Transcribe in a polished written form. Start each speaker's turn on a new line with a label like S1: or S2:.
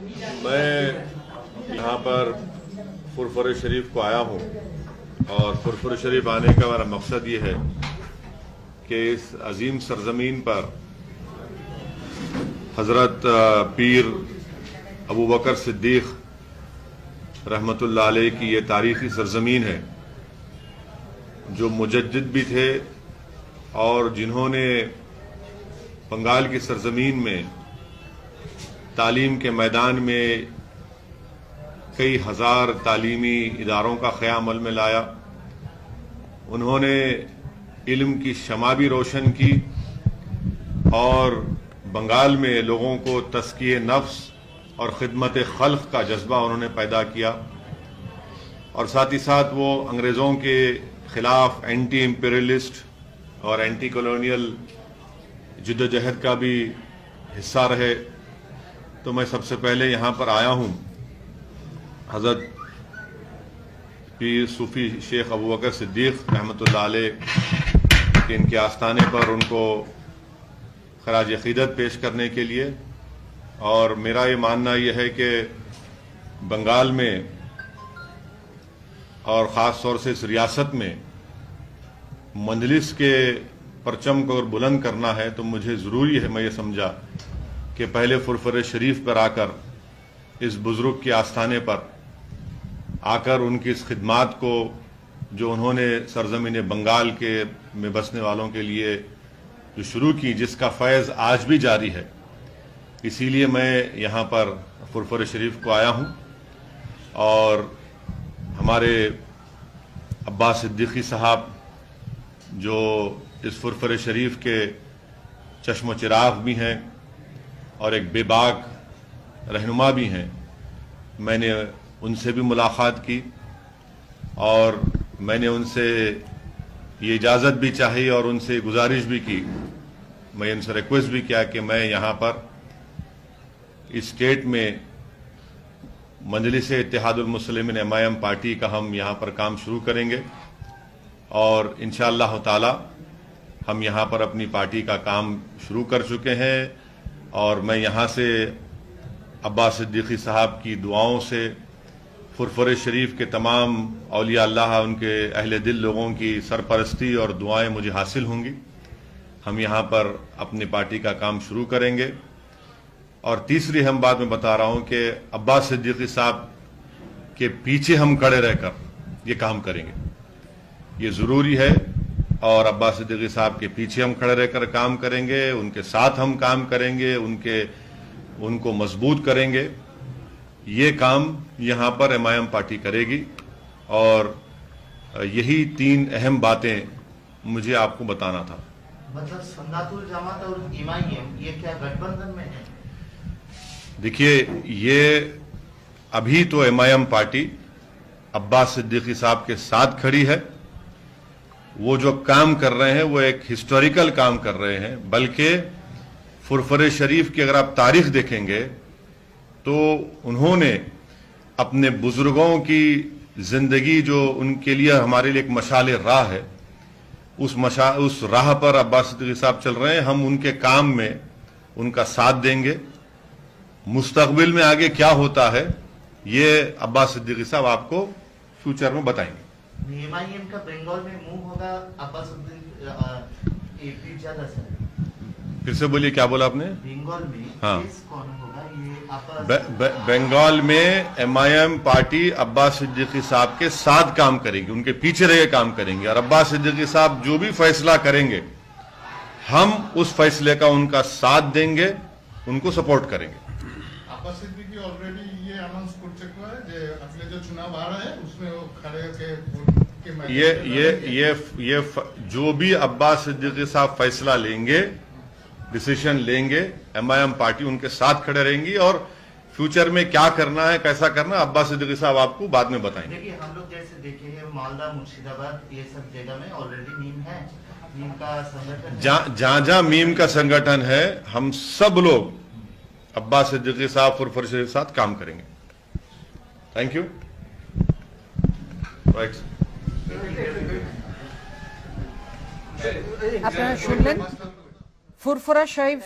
S1: मैं यहाँ पर फुरफुर शरीफ को आया हूँ और फुरफुर शरीफ आने का मेरा मकसद ये है कि इस अजीम सरजमीन पर हज़रत पीर अबू बकर सिद्दीक़ रहमतुल्लाह अलैह की ये तारीख़ी सरजमीन है जो मुजद्दिद भी थे और जिन्होंने बंगाल की सरजमीन में तालीम के मैदान में कई हज़ार तालीमी इदारों का क़याम अमल में लाया। उन्होंने इल्म की शमा भी रोशन की और बंगाल में लोगों को तज़किए नफ्स और ख़िदमत खल्क़ का जज्बा उन्होंने पैदा किया और साथ ही साथ वो अंग्रेज़ों के ख़िलाफ़ एंटी इम्पीरियलिस्ट और एंटी कॉलोनियल जिद्दोजहद का भी हिस्सा रहे। तो मैं सबसे पहले यहाँ पर आया हूँ हज़रत पीर सूफ़ी शेख अबू बकर सिद्दीक़ रहमतुल्लाह अलैह के इनके आस्थाने पर उनको खराज अक़ीदत पेश करने के लिए। और मेरा ये मानना यह है कि बंगाल में और ख़ास तौर से इस रियासत में मजलिस के परचम को अगर बुलंद करना है तो मुझे ज़रूरी है, मैं ये समझा कि पहले फुरफुर शरीफ पर आकर इस बुज़ुर्ग के आस्थाने पर आकर उनकी इस खिदमात को जो उन्होंने सरज़मीन बंगाल के में बसने वालों के लिए जो शुरू की, जिसका फैज़ आज भी जारी है, इसीलिए मैं यहाँ पर फुरफुर शरीफ को आया हूँ। और हमारे अब्बास सिद्दीकी साहब जो इस फुरफुर शरीफ के चश्म चिराग भी हैं और एक बेबाक रहनुमा भी हैं, मैंने उनसे भी मुलाकात की और मैंने उनसे ये इजाज़त भी चाही और उनसे गुजारिश भी की, मैं उनसे रिक्वेस्ट भी किया कि मैं यहाँ पर इस स्टेट में मजलिस इत्तेहादुल मुस्लिमीन एमआईएम पार्टी का हम यहाँ पर काम शुरू करेंगे और इंशाअल्लाह ताला हम यहाँ पर अपनी पार्टी का काम शुरू कर चुके हैं। और मैं यहाँ से अब्बास सिद्दीकी साहब की दुआओं से फुरफुर शरीफ के तमाम औलिया अल्लाह, उनके अहले दिल लोगों की सरपरस्ती और दुआएं मुझे हासिल होंगी। हम यहाँ पर अपनी पार्टी का काम शुरू करेंगे। और तीसरी हम बात मैं बता रहा हूँ कि अब्बास सिद्दीकी साहब के पीछे हम खड़े रहकर ये काम करेंगे, ये ज़रूरी है। और अब्बास सिद्दीकी साहब के पीछे हम खड़े रहकर काम करेंगे, उनके साथ हम काम करेंगे, उनको मजबूत करेंगे। ये काम यहाँ पर एमआईएम पार्टी करेगी और यही तीन अहम बातें मुझे आपको बताना था।
S2: मतलब सुन्नतुल जमात और एमआईएम ये क्या गठबंधन में है?
S1: देखिए, ये अभी तो एमआईएम पार्टी अब्बास सिद्दीकी साहब के साथ खड़ी है। वो जो काम कर रहे हैं वो एक हिस्टोरिकल काम कर रहे हैं, बल्कि फुरफुर शरीफ की अगर आप तारीख देखेंगे तो उन्होंने अपने बुजुर्गों की जिंदगी जो उनके लिए हमारे लिए एक मशाल राह है, उस राह पर अब्बास सिद्दीकी साहब चल रहे हैं। हम उनके काम में उनका साथ देंगे। मुस्तकबिल में आगे क्या होता है ये अब्बास सिद्दीकी साहब आपको फ्यूचर में बताएंगे।
S2: एमआईएम का बंगाल में मूव होगा अब्बास सिद्दीकी ज्यादा सर।
S1: फिर से बोलिए, क्या बोला आपने?
S2: बंगाल में
S1: हाँ,
S2: कौन होगा ये अब्बास?
S1: बंगाल में एमआईएम पार्टी अब्बास सिद्दीकी साहब के साथ काम करेगी, उनके पीछे रह काम करेंगे और अब्बास सिद्दीकी साहब जो भी फैसला करेंगे हम उस फैसले का उनका साथ देंगे, उनको सपोर्ट करेंगे।
S3: अब्बास सिद्दीकी ऑलरेडी ये अनाउंस कर चुका है कि अगले जो चुनाव आ रहा है उसमें वो खड़े के
S1: ये जो भी अब्बास सिद्दीकी साहब फैसला लेंगे, डिसीजन लेंगे, एमआईएम पार्टी उनके साथ खड़े रहेंगी और फ्यूचर में क्या करना है, कैसा करना है, अब्बास सिद्दीकी साहब आपको बाद में बताएंगे।
S2: देखिए, हम लोग जैसे देखे हैं मालदा, मुर्शिदाबाद, ये सब जगह में ऑलरेडी मीम है, मीम का संगठन,
S1: जहां मीम का संगठन है, हम सब लोग अब्बास सिद्दीकी साहब फुरफुर शरीफ के साथ काम करेंगे। Thank you. राइट,
S4: আপনারা শুনলেন ফুরফুরা শরীফ